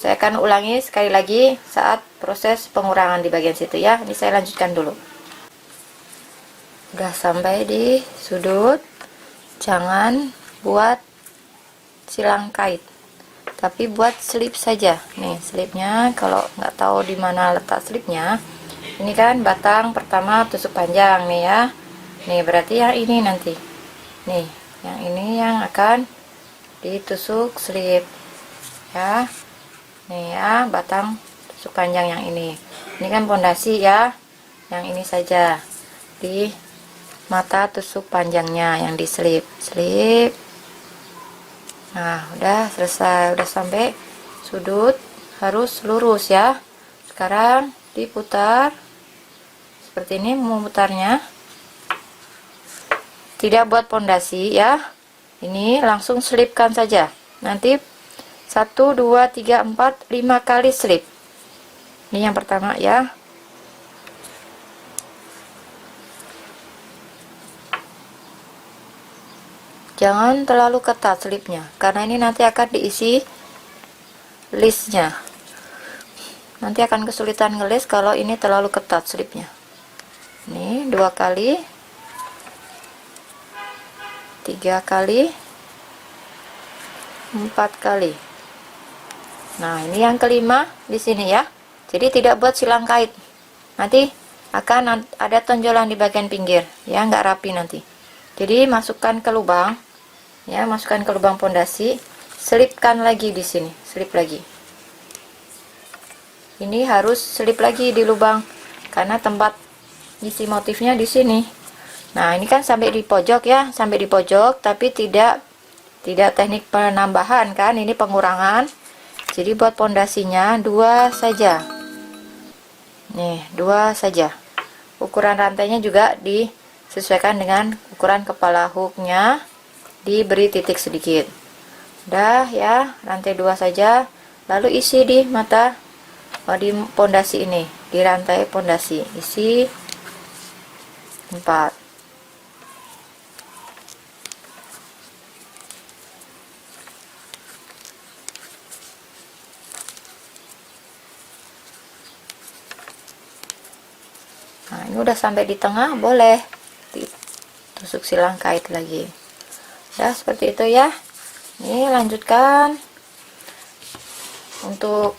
Saya akan ulangi sekali lagi saat proses pengurangan di bagian situ ya. Ini saya lanjutkan dulu. Udah sampai di sudut, jangan buat silang kait, tapi buat slip saja. Nih slipnya, kalau nggak tahu di mana letak slipnya, ini kan batang pertama tusuk panjang nih ya. Nih berarti yang ini nanti, nih yang ini yang akan ditusuk slip ya. Nih ya, batang tusuk panjang yang ini kan pondasi ya. Yang ini saja di mata tusuk panjangnya yang di slip. Nah udah selesai, udah sampai sudut, harus lurus ya. Sekarang diputar seperti ini, memutarnya tidak buat pondasi ya. Ini langsung selipkan saja. Nanti 1, 2, 3, 4, 5 kali slip. Ini yang pertama ya. Jangan terlalu ketat slipnya, karena ini nanti akan diisi listnya. Nanti akan kesulitan ngelis kalau ini terlalu ketat slipnya. Ini 2 kali, 3 kali, 4 kali. Nah ini yang kelima di sini ya. Jadi tidak buat silang kait. Nanti akan ada tonjolan di bagian pinggir ya, nggak rapi nanti. Jadi masukkan ke lubang ya, masukkan ke lubang pondasi, selipkan lagi di sini, selip lagi. Ini harus selip lagi di lubang karena tempat isi motifnya di sini. Nah ini kan sampai di pojok ya, sampai di pojok, tapi tidak teknik penambahan kan, ini pengurangan. Jadi buat pondasinya 2 saja. Nih 2 saja. Ukuran rantainya juga disesuaikan dengan ukuran kepala hooknya, diberi titik sedikit. Udah ya, rantai 2 saja. Lalu isi di mata, di pondasi ini, di rantai pondasi isi 4. Nah ini udah sampai di tengah, boleh ditusuk silang kait lagi. Udah seperti itu ya. Ini lanjutkan untuk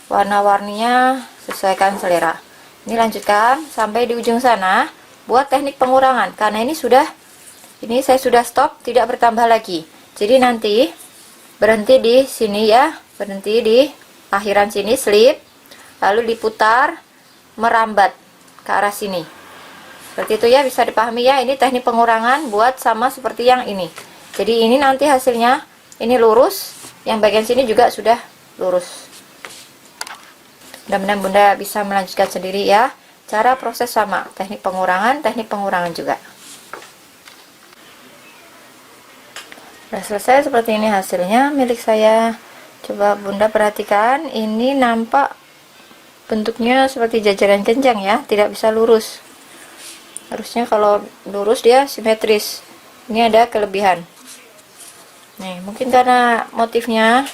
warna-warninya, sesuaikan selera. Ini lanjutkan sampai di ujung sana buat teknik pengurangan, karena ini saya sudah stop, tidak bertambah lagi. Jadi nanti berhenti di sini ya, berhenti di akhiran sini slip, lalu diputar merambat ke arah sini. Seperti itu ya, bisa dipahami ya. Ini teknik pengurangan buat sama seperti yang ini. Jadi ini nanti hasilnya ini lurus, yang bagian sini juga sudah lurus. Mudah-mudahan Bunda bisa melanjutkan sendiri ya. Cara proses sama, teknik pengurangan juga. Sudah selesai seperti ini hasilnya milik saya. Coba Bunda perhatikan, ini nampak bentuknya seperti jajaran kencang ya, tidak bisa lurus. Harusnya kalau lurus dia simetris. Ini ada kelebihan. Nih, mungkin karena motifnya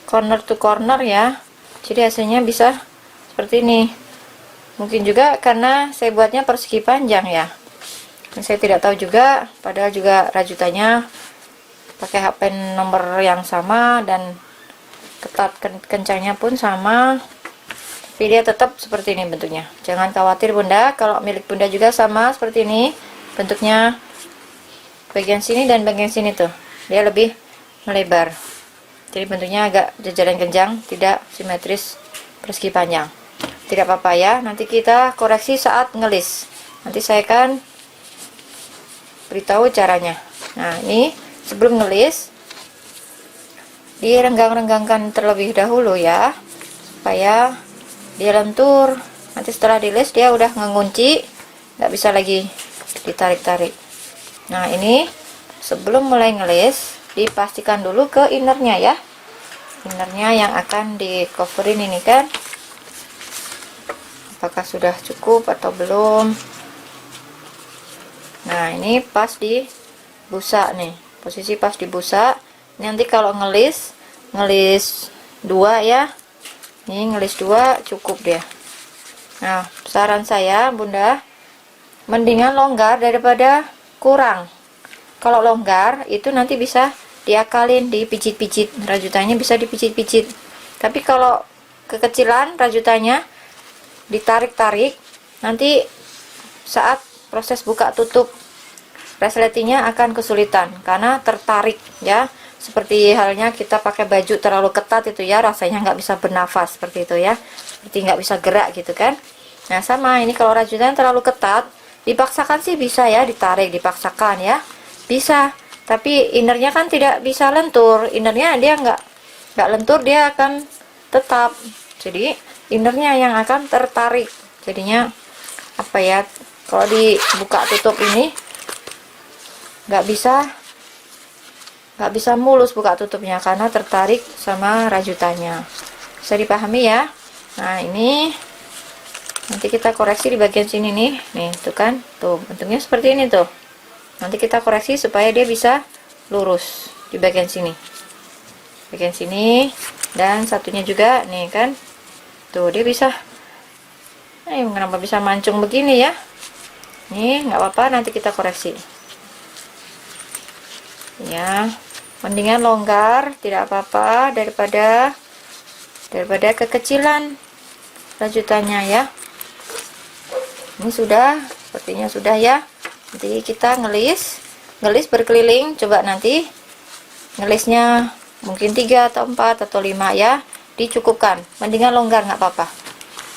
corner to corner ya, jadi hasilnya bisa seperti ini. Mungkin juga karena saya buatnya persegi panjang ya. Dan saya tidak tahu juga, padahal juga rajutannya pakai HPN nomor yang sama dan ketat kencangnya pun sama. Tapi dia tetap seperti ini bentuknya. Jangan khawatir Bunda, kalau milik Bunda juga sama seperti ini bentuknya. Bagian sini dan bagian sini tuh, dia lebih melebar. Jadi bentuknya agak jajaran kencang, tidak simetris persegi panjang. Tidak apa-apa ya, nanti kita koreksi saat ngelis. Nanti saya akan beritahu caranya. Nah ini sebelum ngelis, direnggang-renggangkan terlebih dahulu ya, supaya dia lentur. Nanti setelah dilis dia udah ngunci, nggak bisa lagi ditarik-tarik. Nah ini sebelum mulai ngelis, dipastikan dulu ke innernya ya, innernya yang akan di coverin ini kan, apakah sudah cukup atau belum. Nah ini pas di busa nih, posisi pas di busa. Nanti kalau ngelis 2 ya. Ini ngelis 2 cukup dia. Nah, saran saya Bunda, mendingan longgar daripada kurang. Kalau longgar itu nanti bisa diakalin, dipijit-pijit, rajutannya bisa dipijit-pijit. Tapi kalau kekecilan rajutannya ditarik-tarik, nanti saat proses buka tutup resletingnya akan kesulitan karena tertarik ya. Seperti halnya kita pakai baju terlalu ketat itu ya, rasanya nggak bisa bernafas seperti itu ya, seperti nggak bisa gerak gitu kan. Nah sama ini, kalau rajutan terlalu ketat dipaksakan sih bisa ya, ditarik dipaksakan ya bisa, tapi innernya kan tidak bisa lentur. Innernya dia nggak lentur, dia akan tetap, jadi innernya yang akan tertarik. Jadinya apa ya, kalau dibuka tutup ini nggak bisa mulus buka tutupnya karena tertarik sama rajutannya. Bisa dipahami ya. Nah ini nanti kita koreksi di bagian sini nih, tuh kan, tuh bentuknya seperti ini tuh. Nanti kita koreksi supaya dia bisa lurus di bagian sini, dan satunya juga nih kan, tuh dia bisa. Kenapa bisa mancung begini ya? Nih nggak apa-apa, nanti kita koreksi ya. Mendingan longgar tidak apa-apa daripada kekecilan rajutannya ya. Ini sudah, sepertinya sudah ya. Nanti kita ngelis berkeliling. Coba nanti ngelisnya mungkin 3 atau 4 atau 5 ya, dicukupkan. Mendingan longgar nggak apa-apa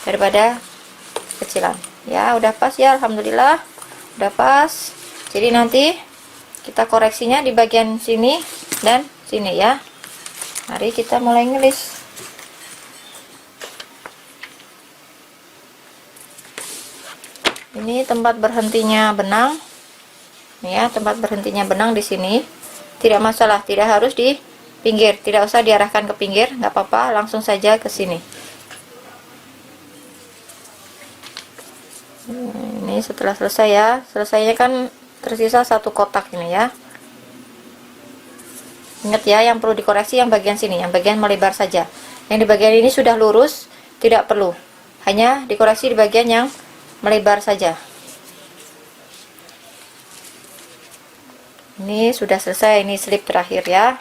daripada kecilan ya. Udah pas ya, alhamdulillah udah pas. Jadi nanti kita koreksinya di bagian sini dan sini ya. Mari kita mulai ngelis. Ini tempat berhentinya benang. Nih ya, tempat berhentinya benang di sini. Tidak masalah, tidak harus di pinggir, tidak usah diarahkan ke pinggir, nggak apa-apa, langsung saja ke sini. Ini setelah selesai ya. Selesainya kan tersisa 1 kotak ini ya. Ingat ya, yang perlu dikoreksi yang bagian sini, yang bagian melebar saja. Yang di bagian ini sudah lurus, tidak perlu. Hanya dikoreksi di bagian yang melebar saja. Ini sudah selesai, ini slip terakhir ya.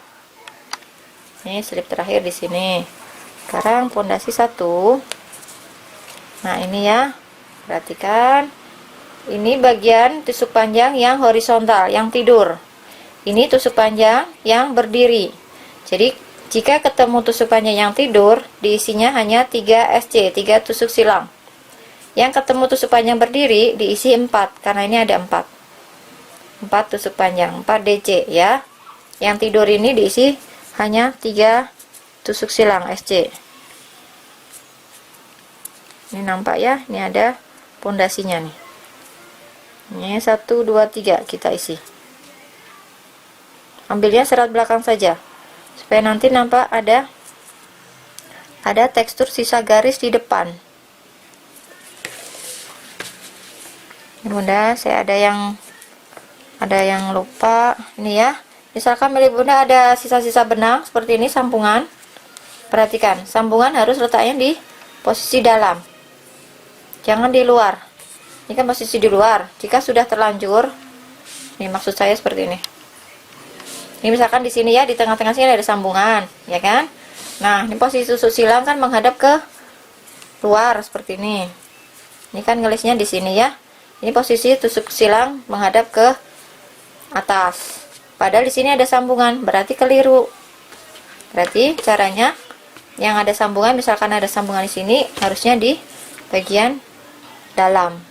Ini slip terakhir di sini. Sekarang pondasi 1. Nah, ini ya. Perhatikan. Ini bagian tusuk panjang yang horizontal, yang tidur. Ini tusuk panjang yang berdiri. Jadi jika ketemu tusuk panjang yang tidur, diisinya hanya 3 SC, 3 tusuk silang. Yang ketemu tusuk panjang berdiri diisi 4, karena ini ada 4 tusuk panjang, 4 DC ya. Yang tidur ini diisi hanya 3 tusuk silang SC. Ini nampak ya, ini ada pondasinya nih. Ini 1 2 3 kita isi. Ambilnya serat belakang saja supaya nanti nampak ada tekstur sisa garis di depan. Ini Bunda, saya ada yang lupa ini ya. Misalkan milik Bunda ada sisa-sisa benang seperti ini, sambungan. Perhatikan, sambungan harus letaknya di posisi dalam, jangan di luar. Ini kan posisi di luar. Jika sudah terlanjur, ini maksud saya seperti ini. Ini misalkan di sini ya, di tengah-tengah sini ada sambungan, ya kan? Nah, ini posisi tusuk silang kan menghadap ke luar seperti ini. Ini kan ngelisnya di sini ya. Ini posisi tusuk silang menghadap ke atas. Padahal di sini ada sambungan, berarti keliru. Berarti caranya yang ada sambungan, misalkan ada sambungan di sini, harusnya di bagian dalam.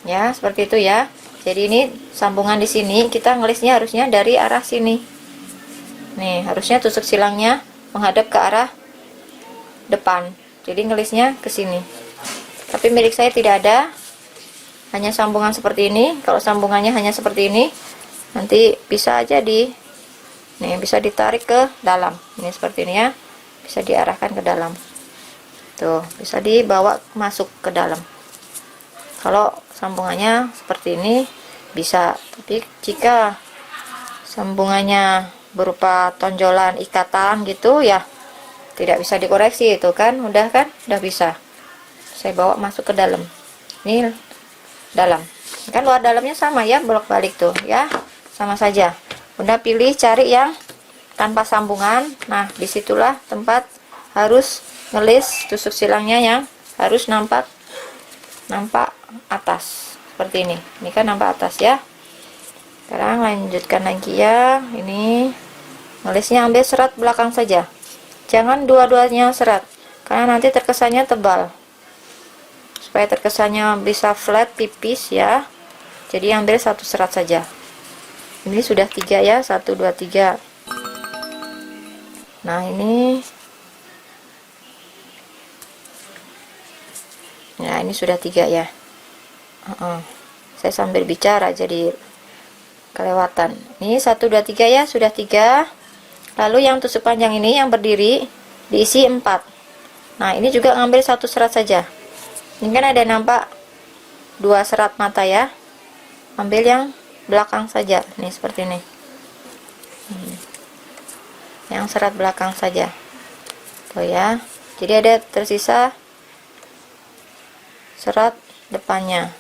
Ya, seperti itu ya. Jadi ini sambungan di sini, kita ngelisnya harusnya dari arah sini. Nih, harusnya tusuk silangnya menghadap ke arah depan. Jadi ngelisnya ke sini. Tapi milik saya tidak ada, hanya sambungan seperti ini. Kalau sambungannya hanya seperti ini, nanti bisa aja bisa ditarik ke dalam. Ini seperti ini ya, bisa diarahkan ke dalam. Tuh, bisa dibawa masuk ke dalam. Kalau sambungannya seperti ini bisa, tapi jika sambungannya berupa tonjolan ikatan gitu ya, tidak bisa dikoreksi. Itu kan udah bisa. Saya bawa masuk ke dalam. Ini dalam kan, luar dalamnya sama ya, bolak-balik tuh ya, sama saja. Bunda pilih cari yang tanpa sambungan. Nah, disitulah tempat harus ngelis tusuk silangnya yang harus nampak atas seperti ini. Ini kan nampak atas ya. Sekarang lanjutkan lagi ya. Ini ngelisnya ambil serat belakang saja, jangan dua-duanya serat karena nanti terkesannya tebal. Supaya terkesannya bisa flat tipis ya, jadi ambil satu serat saja. Ini sudah 3 ya, 1 2 3. Nah, ini ya, ini sudah 3 ya. Saya sambil bicara jadi kelewatan. Ini 1 2 3 ya, sudah 3. Lalu yang tusuk panjang ini yang berdiri diisi 4. Nah, ini juga ngambil satu serat saja. Ini kan ada nampak 2 serat mata ya, ambil yang belakang saja nih, seperti ini. Yang serat belakang saja tuh ya, jadi ada tersisa serat depannya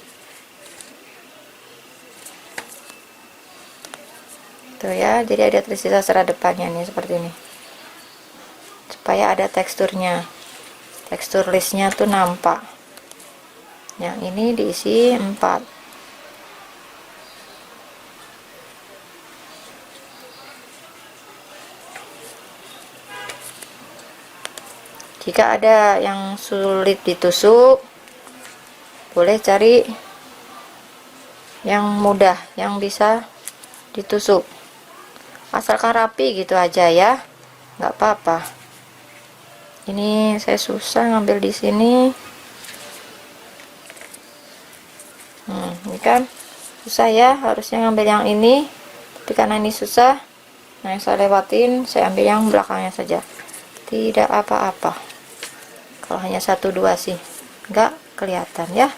tuh ya, jadi ada tersisa serat depannya nih, seperti ini, supaya ada teksturnya, tekstur listnya tuh nampak. Yang ini diisi 4. Jika ada yang sulit ditusuk, boleh cari yang mudah, yang bisa ditusuk. Asalkan rapi gitu aja ya, nggak apa-apa. Ini saya susah ngambil di sini. Ini kan susah ya, harusnya ngambil yang ini, tapi karena ini susah, nah yang saya lewatin, saya ambil yang belakangnya saja. Tidak apa-apa kalau hanya 1 2 sih, nggak kelihatan ya.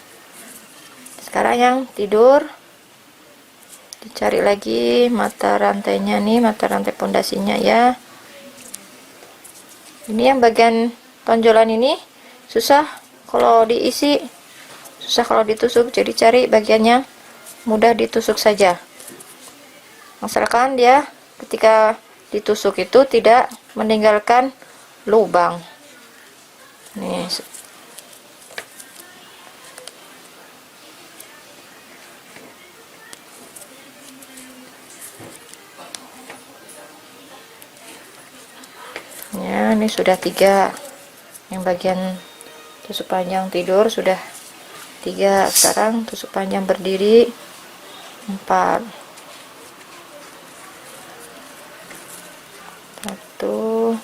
Sekarang yang tidur, dicari lagi mata rantainya nih, mata rantai pondasinya ya. Ini yang bagian tonjolan ini susah kalau diisi, susah kalau ditusuk, jadi cari bagiannya mudah ditusuk saja, asalkan dia ketika ditusuk itu tidak meninggalkan lubang nih. Ya, ini sudah 3 yang bagian tusuk panjang tidur sudah 3. Sekarang tusuk panjang berdiri 4. 1.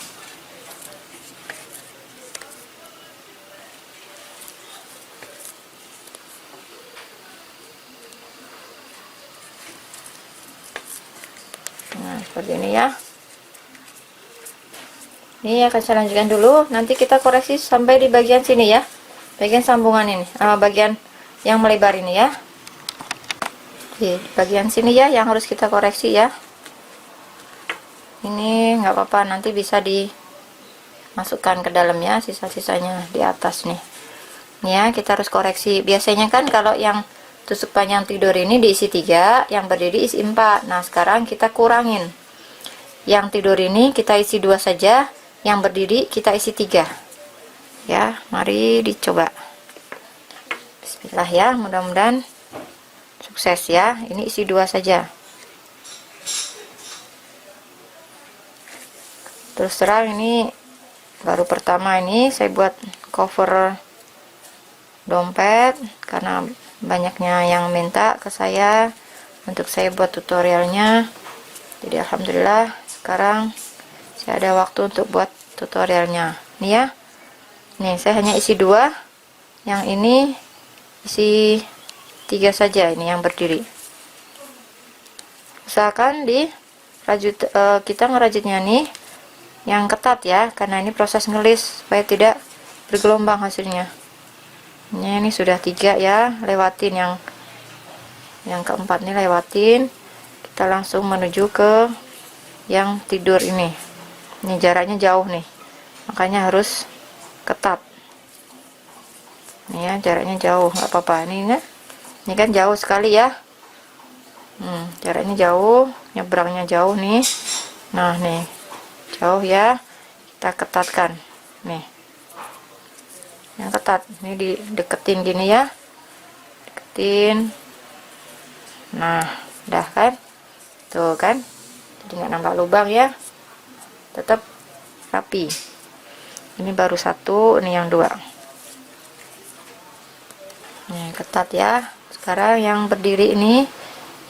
Nah, seperti ini ya. Ini akan saya lanjutkan dulu, nanti kita koreksi sampai di bagian sini ya, bagian sambungan ini, bagian yang melebar ini ya. Di bagian sini ya yang harus kita koreksi ya. Ini nggak apa-apa, nanti bisa dimasukkan ke dalam ya, sisa-sisanya di atas nih. Ini ya, kita harus koreksi. Biasanya kan kalau yang tusuk panjang tidur ini diisi 3, yang berdiri isi 4. Nah, sekarang kita kurangin. Yang tidur ini kita isi 2 saja, yang berdiri kita isi 3 ya. Mari dicoba. Bismillah ya, mudah-mudahan sukses ya. Ini isi 2 saja. Terus terang ini baru pertama, ini saya buat cover dompet karena banyaknya yang minta ke saya untuk saya buat tutorialnya. Jadi alhamdulillah sekarang saya ada waktu untuk buat tutorialnya nih ya. Nih saya hanya isi 2, yang ini isi 3 saja, ini yang berdiri. Usahakan di rajut, kita ngerajutnya nih yang ketat ya, karena ini proses ngelis supaya tidak bergelombang hasilnya. Ini sudah 3 ya, lewatin yang keempat nih, lewatin. Kita langsung menuju ke yang tidur ini. Ini jaraknya jauh nih, makanya harus ketat. Nih ya, jaraknya jauh, nggak apa-apa. Ini kan jauh sekali ya. Jaraknya jauh, nyebrangnya jauh nih. Nah nih, jauh ya, kita ketatkan nih, yang ketat ini dideketin gini ya, deketin. Nah udah kan, tuh kan, jadi nggak nampak lubang ya, tetap rapi. Ini baru satu, ini yang dua. Nih ketat ya. Sekarang yang berdiri ini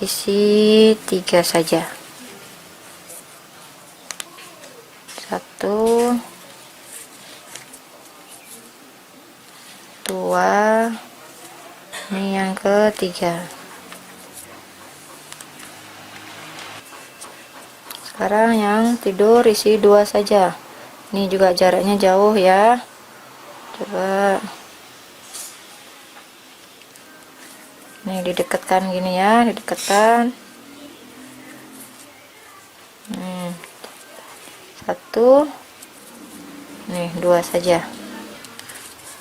isi 3 saja. 1, 2, ini yang ketiga. Sekarang yang tidur isi 2 saja. Ini juga jaraknya jauh ya, coba nih didekatkan gini ya, didekatkan. 1, nih 2 saja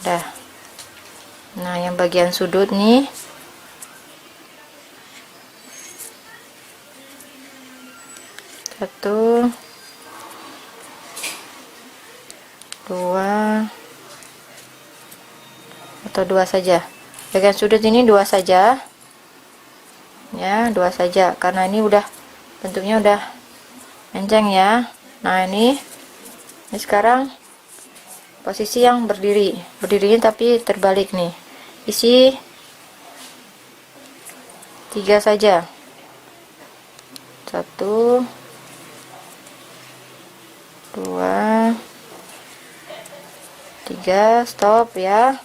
udah. Nah yang bagian sudut nih, satu, 2, atau 2 saja. Bagian sudut ini 2 saja ya, 2 saja karena ini udah bentuknya udah enceng ya. Nah ini sekarang posisi yang berdirinya tapi terbalik nih, isi 3 saja. 1, 2, 3, stop ya.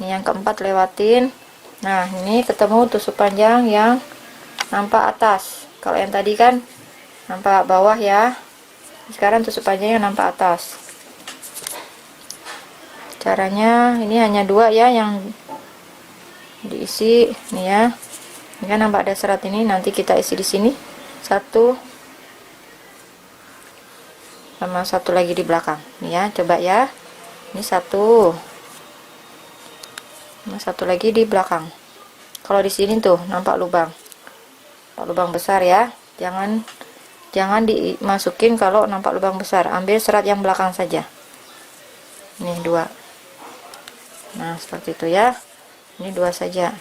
Ini yang keempat lewatin. Nah ini ketemu tusuk panjang yang nampak atas. Kalau yang tadi kan nampak bawah ya, sekarang tusuk panjang yang nampak atas. Caranya ini hanya 2 ya yang diisi nih ya. Ini kan nampak ada serat ini, nanti kita isi di sini 1 sama 1 lagi di belakang nih ya. Coba ya, ini 1 sama 1 lagi di belakang. Kalau di sini tuh nampak lubang besar ya, jangan dimasukin kalau nampak lubang besar. Ambil serat yang belakang saja. Ini 2. Nah seperti itu ya, ini 2 saja.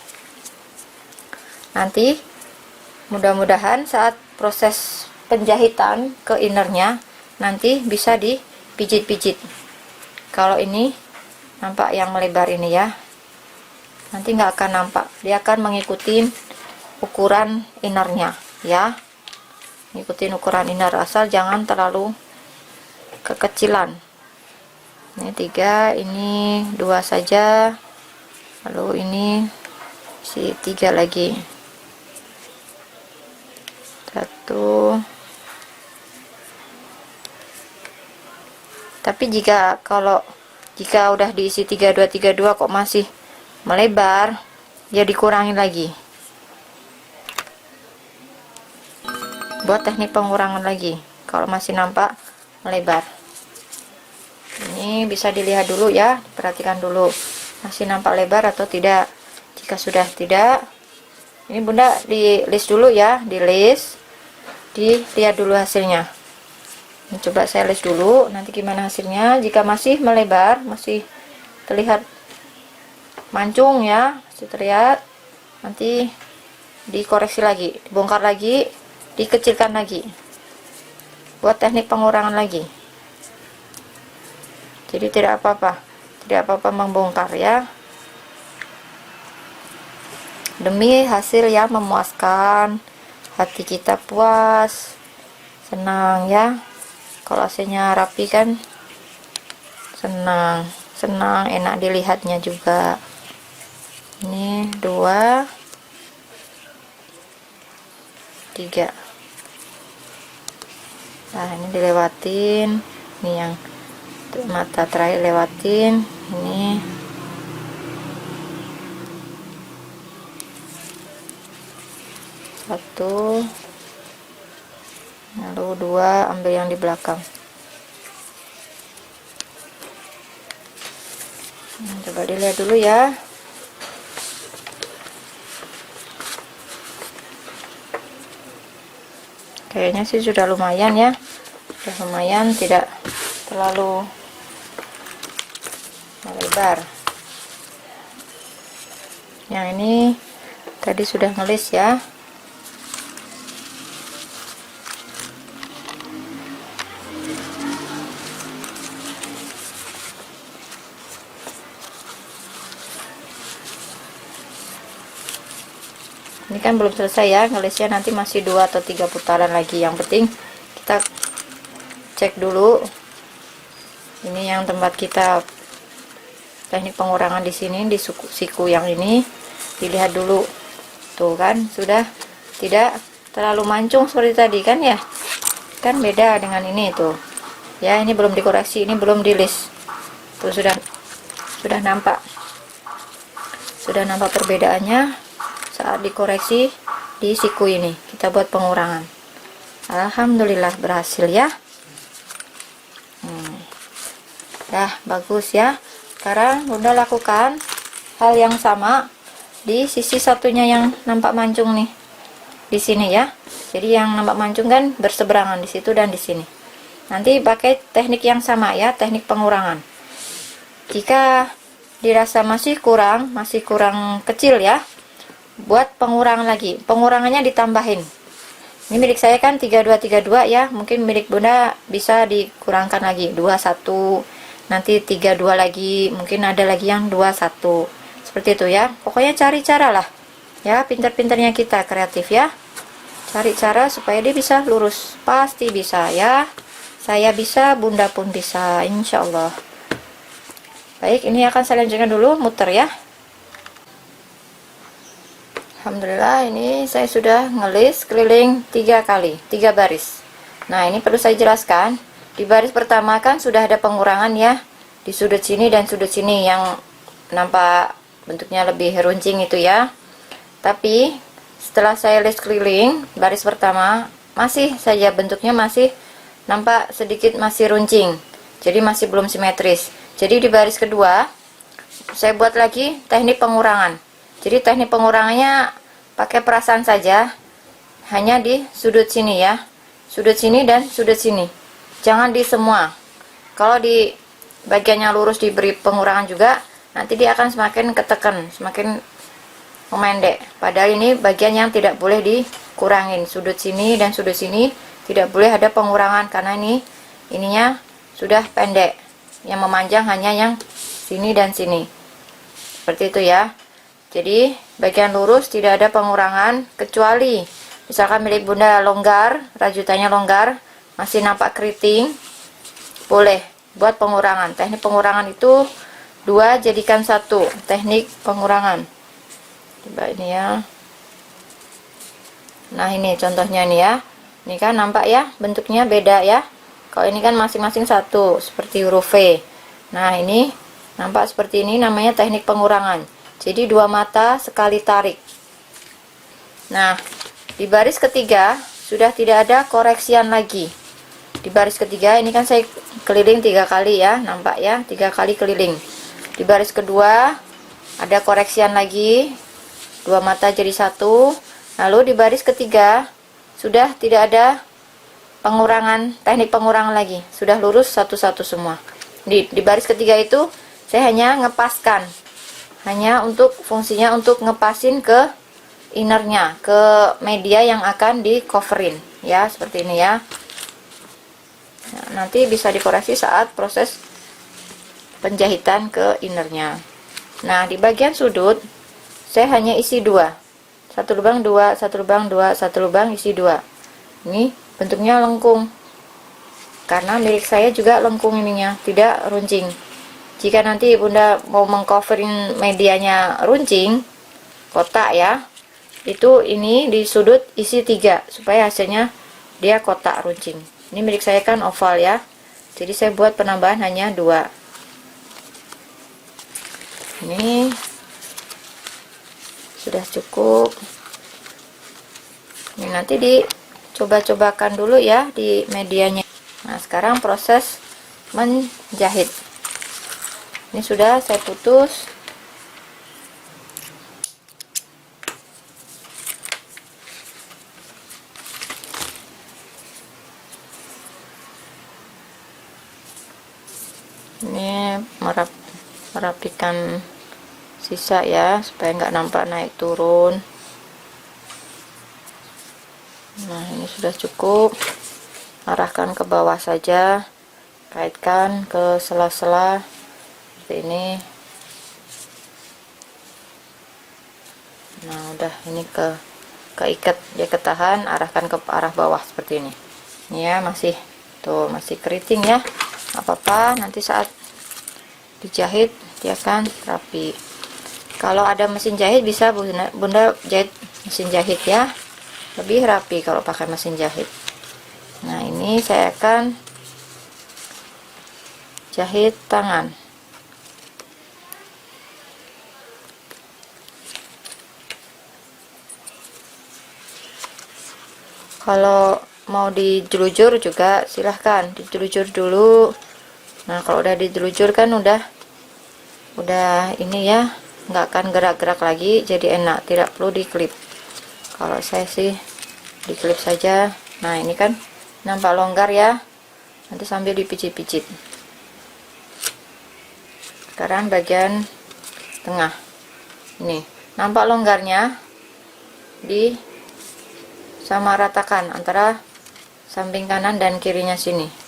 Nanti mudah-mudahan saat proses penjahitan ke innernya nanti bisa dipijit-pijit. Kalau ini nampak yang melebar ini ya, nanti nggak akan nampak, dia akan mengikuti ukuran innernya ya, ngikutin ukuran inner, asal jangan terlalu kekecilan. Ini 3, ini 2 saja, lalu ini si 3 lagi, 1. Tapi jika udah diisi 32 kok masih melebar, ya dikurangin lagi, buat teknik pengurangan lagi kalau masih nampak melebar. Ini bisa dilihat dulu ya, perhatikan dulu masih nampak lebar atau tidak. Jika sudah tidak, ini bunda di list dulu ya, dilihat dulu hasilnya. Ini coba saya list dulu, nanti gimana hasilnya. Jika masih melebar, masih terlihat mancung ya, masih terlihat, nanti dikoreksi lagi, dibongkar lagi, dikecilkan lagi, buat teknik pengurangan lagi. Jadi tidak apa-apa membongkar ya, demi hasil yang memuaskan, hati kita puas, senang ya. Kalau hasilnya rapi kan senang, enak dilihatnya juga. Ini 2, 3. Nah ini dilewatin, ini yang mata terakhir lewatin, ini satu, lalu 2, ambil yang di belakang. Coba dilihat dulu ya. Kayaknya sih sudah lumayan ya, sudah lumayan, tidak terlalu melebar. Yang ini tadi sudah ngelis ya. Ini kan belum selesai ya ngelisnya, nanti masih 2 atau 3 putaran lagi. Yang penting kita cek dulu ini yang tempat kita teknik pengurangan di sini, di siku yang ini dilihat dulu. Tuh kan sudah tidak terlalu mancung seperti tadi kan ya, kan beda dengan ini tuh ya. Ini belum dikoreksi, ini belum di list tuh, sudah nampak perbedaannya saat dikoreksi di siku ini. Kita buat pengurangan, alhamdulillah berhasil ya. Dah bagus ya. Sekarang Bunda lakukan hal yang sama di sisi satunya yang nampak mancung nih, di sini ya. Jadi yang nampak mancung kan berseberangan di situ dan di sini. Nanti pakai teknik yang sama ya, teknik pengurangan. Jika dirasa masih kurang kecil ya, buat pengurangan lagi. Pengurangannya ditambahin. Ini milik saya kan 3232 ya, mungkin milik Bunda bisa dikurangkan lagi 21, nanti 32 lagi, mungkin ada lagi yang 21. Seperti itu ya. Pokoknya cari cara lah. Ya, pintar-pintarnya kita kreatif ya. Cari cara supaya dia bisa lurus. Pasti bisa ya. Saya bisa, Bunda pun bisa, insya Allah. Baik, ini akan saya lanjutkan dulu, muter ya. Alhamdulillah, ini saya sudah ngelis keliling 3 kali, 3 baris. Nah, ini perlu saya jelaskan. Di baris pertama kan sudah ada pengurangan ya, di sudut sini dan sudut sini yang nampak bentuknya lebih runcing itu ya. Tapi setelah saya list keliling baris pertama, masih saja bentuknya masih nampak sedikit masih runcing, jadi masih belum simetris. Jadi di baris kedua saya buat lagi teknik pengurangan. Jadi teknik pengurangannya pakai perasaan saja, hanya di sudut sini ya, sudut sini dan sudut sini, jangan di semua. Kalau di bagiannya lurus diberi pengurangan juga, nanti dia akan semakin ketekan, semakin memendek. Padahal ini bagian yang tidak boleh dikurangin, sudut sini dan sudut sini tidak boleh ada pengurangan, karena ininya sudah pendek, yang memanjang hanya yang sini dan sini, seperti itu ya. Jadi bagian lurus tidak ada pengurangan, kecuali misalkan milik Bunda longgar, rajutannya longgar, masih nampak keriting, boleh buat pengurangan. Teknik pengurangan itu 2 jadikan 1, teknik pengurangan. Coba ini ya. Nah, ini contohnya nih ya. Ini kan nampak ya, bentuknya beda ya. Kalau ini kan masing-masing 1, seperti huruf V. Nah, ini nampak seperti ini, namanya teknik pengurangan. Jadi 2 mata sekali tarik. Nah, di baris ketiga sudah tidak ada koreksian lagi. Di baris ketiga ini kan saya keliling 3 kali ya, nampak ya, 3 kali keliling. Di baris kedua ada koreksian lagi, 2 mata jadi 1. Lalu di baris ketiga sudah tidak ada pengurangan, teknik pengurangan lagi, sudah lurus satu-satu semua. Di baris ketiga itu saya hanya ngepaskan, hanya untuk fungsinya untuk ngepasin ke innernya, ke media yang akan di coverin ya, seperti ini ya. Nah, nanti bisa dikoreksi saat proses penjahitan ke innernya. Nah, di bagian sudut saya hanya isi 2, 1 lubang 2, 1 lubang 2, 1 lubang isi 2. Ini bentuknya lengkung, karena milik saya juga lengkung ininya, tidak runcing. Jika nanti Bunda mau mengcoverin medianya runcing, kotak ya, itu ini di sudut isi 3 supaya hasilnya dia kotak runcing. Ini milik saya kan oval ya, jadi saya buat penambahan hanya 2. Ini sudah cukup. Ini nanti dicoba-cobakan dulu ya di medianya. Nah, sekarang proses menjahit. Ini sudah saya putus. Ini merapikan sisa ya, supaya nggak nampak naik turun. Nah, ini sudah cukup. Arahkan ke bawah saja, kaitkan ke sela-sela seperti ini. Nah, udah ini keikat, dia ketahan. Arahkan ke arah bawah seperti ini. Ini ya, masih tuh, masih keriting ya, apa-apa, nanti saat dijahit dia akan rapi. Kalau ada mesin jahit bisa bunda jahit mesin jahit ya, lebih rapi kalau pakai mesin jahit. Nah, ini saya akan jahit tangan. Kalau mau dijelujur juga silahkan dijelujur dulu. Nah, kalau udah dijelujur kan udah ini ya, nggak akan gerak-gerak lagi, jadi enak, tidak perlu diklip. Kalau saya sih diklip saja. Nah, ini kan nampak longgar ya, nanti sambil dipijit-pijit. Sekarang bagian tengah ini nampak longgarnya, di sama ratakan antara samping kanan dan kirinya sini.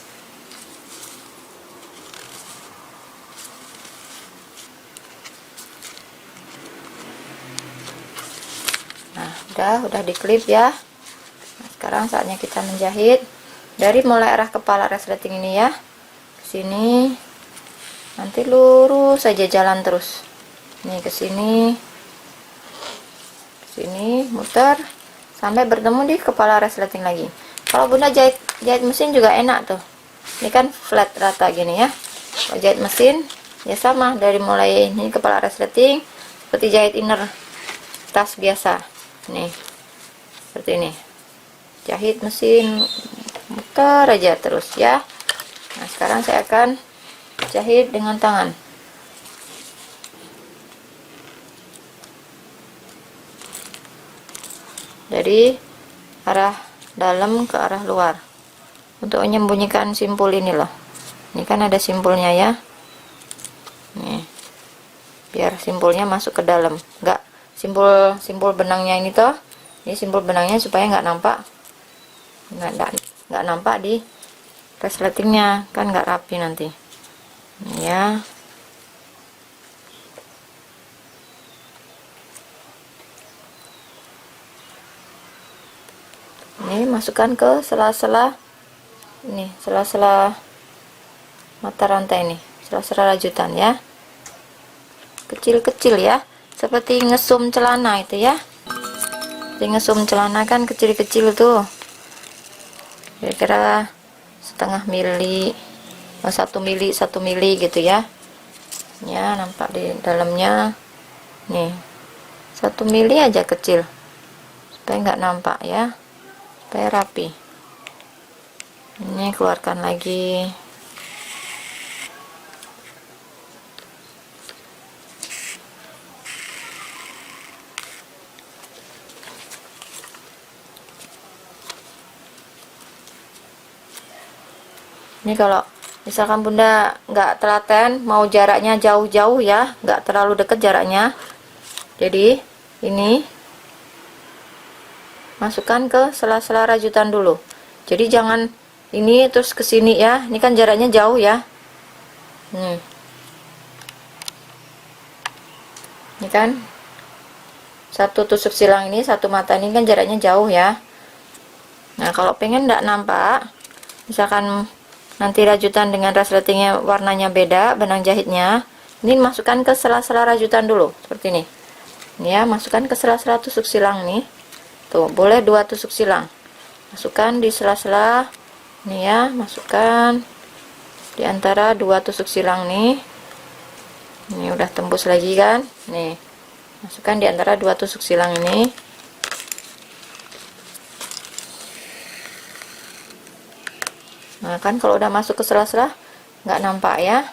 Nah, udah diklip ya. Nah, sekarang saatnya kita menjahit dari mulai arah kepala resleting ini ya, ke sini, nanti lurus saja jalan terus. Nih ke sini, muter sampai bertemu di kepala resleting lagi. Kalau bunda jahit mesin juga enak tuh. Ini kan flat rata gini ya. Kalau jahit mesin ya sama, dari mulai ini kepala resleting seperti jahit inner tas biasa. Nih seperti ini, jahit mesin, muter aja terus ya. Nah, sekarang saya akan jahit dengan tangan. Dari arah dalam ke arah luar untuk menyembunyikan simpul ini loh. Ini kan ada simpulnya ya, nih biar simpulnya masuk ke dalam, enggak simpul benangnya ini toh, ini simpul benangnya supaya nggak nampak, nggak nampak di resletingnya, kan nggak rapi nanti. Ini ya, ini masukkan ke sela-sela ini, sela-sela mata rantai ini, sela-sela rajutan ya, kecil-kecil ya, seperti ngesum celana itu ya. Ngesum celana kan kecil-kecil tuh, kira-kira setengah mili, 1 mili gitu ya. Ya, nampak di dalamnya nih 1 mili aja kecil, supaya nggak nampak ya, supaya rapi. Ini keluarkan lagi. Ini kalau misalkan bunda nggak telaten, mau jaraknya jauh-jauh ya, nggak terlalu deket jaraknya, jadi ini masukkan ke sela-sela rajutan dulu. Jadi jangan ini terus ke sini ya, ini kan jaraknya jauh ya. Ini kan satu tusuk silang ini, satu mata ini kan jaraknya jauh ya. Nah, kalau pengen nggak nampak, misalkan nanti rajutan dengan resletingnya warnanya beda, benang jahitnya, ini masukkan ke sela-sela rajutan dulu seperti ini. Ini ya, masukkan ke sela-sela tusuk silang nih, tuh boleh 2 tusuk silang, masukkan di sela-sela ini ya, masukkan di antara 2 tusuk silang nih. Ini udah tembus lagi kan, nih masukkan di antara 2 tusuk silang ini. Nah, kan kalau udah masuk ke sela-sela nggak nampak ya.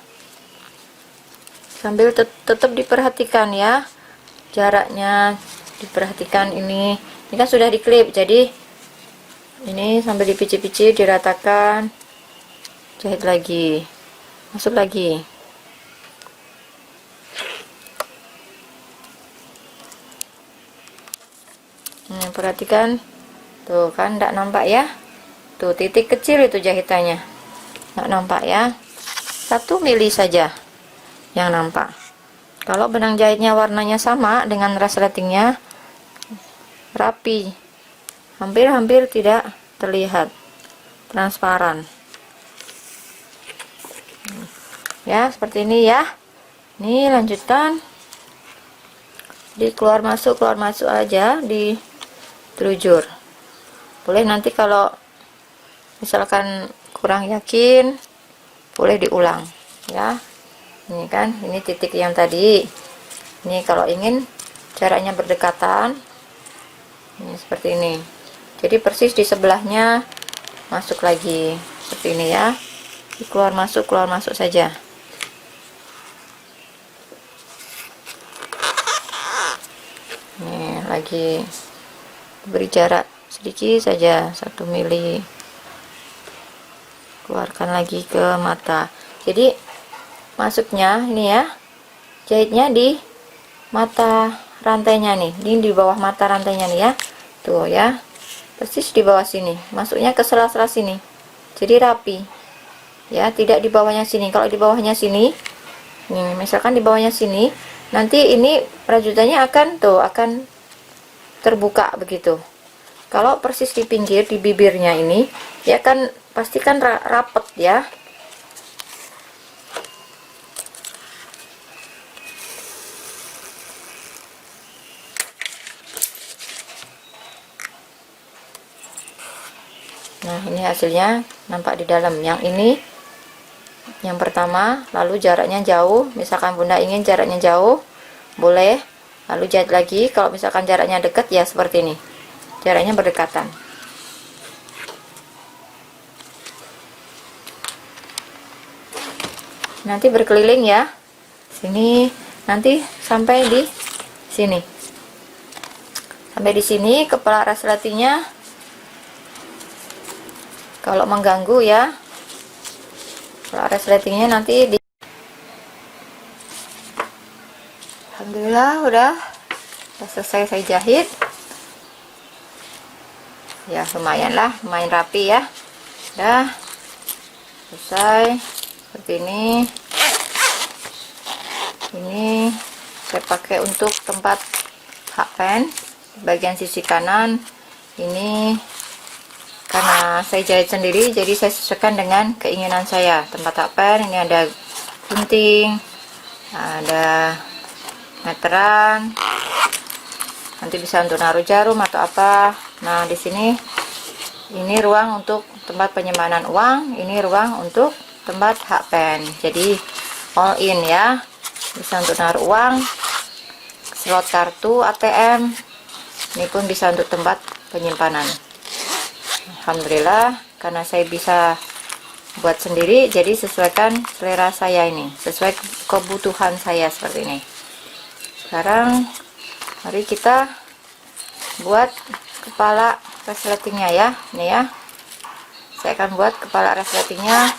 sambil tetap diperhatikan ya, jaraknya diperhatikan. Ini kan sudah diklip, jadi ini sambil dipicit-picit, diratakan, jahit lagi, masuk lagi. Perhatikan tuh kan, tidak nampak ya, tuh titik kecil itu jahitannya, nggak nampak ya, 1 mili saja yang nampak. Kalau benang jahitnya warnanya sama dengan resletingnya, rapi, hampir tidak terlihat, transparan ya, seperti ini ya. Ini lanjutan di keluar masuk aja, di telujur. Boleh nanti kalau misalkan kurang yakin, boleh diulang ya. Ini kan, ini titik yang tadi. Ini kalau ingin jaraknya berdekatan, ini seperti ini. Jadi persis di sebelahnya masuk lagi seperti ini ya. Keluar masuk saja. Nih lagi beri jarak sedikit saja, 1 mili. Keluarkan lagi ke mata. Jadi masuknya ini ya, jahitnya di mata rantainya nih, ini di bawah mata rantainya nih ya, tuh ya, persis di bawah sini, masuknya ke sela-sela sini, jadi rapi ya, tidak di bawahnya sini. Kalau di bawahnya sini nih, misalkan di bawahnya sini, nanti ini rajutannya akan terbuka begitu. Kalau persis di pinggir, di bibirnya ini ya kan, pastikan rapet ya. Nah ini hasilnya nampak di dalam. Yang ini yang pertama, lalu jaraknya jauh, misalkan bunda ingin jaraknya jauh, boleh, lalu jahit lagi. Kalau misalkan jaraknya dekat ya seperti ini, jaraknya berdekatan. Nanti berkeliling ya, sini, nanti sampai di sini, sampai di sini kepala resletingnya. Kalau mengganggu ya, kepala resletingnya nanti di. Alhamdulillah udah selesai saya jahit ya, lumayan lah, lumayan rapi ya, udah selesai seperti ini. Ini saya pakai untuk tempat hakpen bagian sisi kanan. Ini karena saya jahit sendiri, jadi saya sesuaikan dengan keinginan saya. Tempat hakpen ini ada gunting, ada meteran, nanti bisa untuk naruh jarum atau apa. Nah di sini ini ruang untuk tempat penyimpanan uang, ini ruang untuk tempat hakpen, jadi all in ya. Bisa untuk naruh uang, slot kartu ATM, ini pun bisa untuk tempat penyimpanan. Alhamdulillah karena saya bisa buat sendiri, jadi sesuaikan selera saya, ini sesuai kebutuhan saya seperti ini. Sekarang mari kita buat kepala resletingnya ya. Ini ya, saya akan buat kepala resletingnya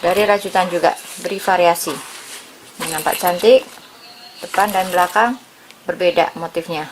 dari rajutan juga, beri variasi. Ini nampak cantik, depan dan belakang berbeda motifnya.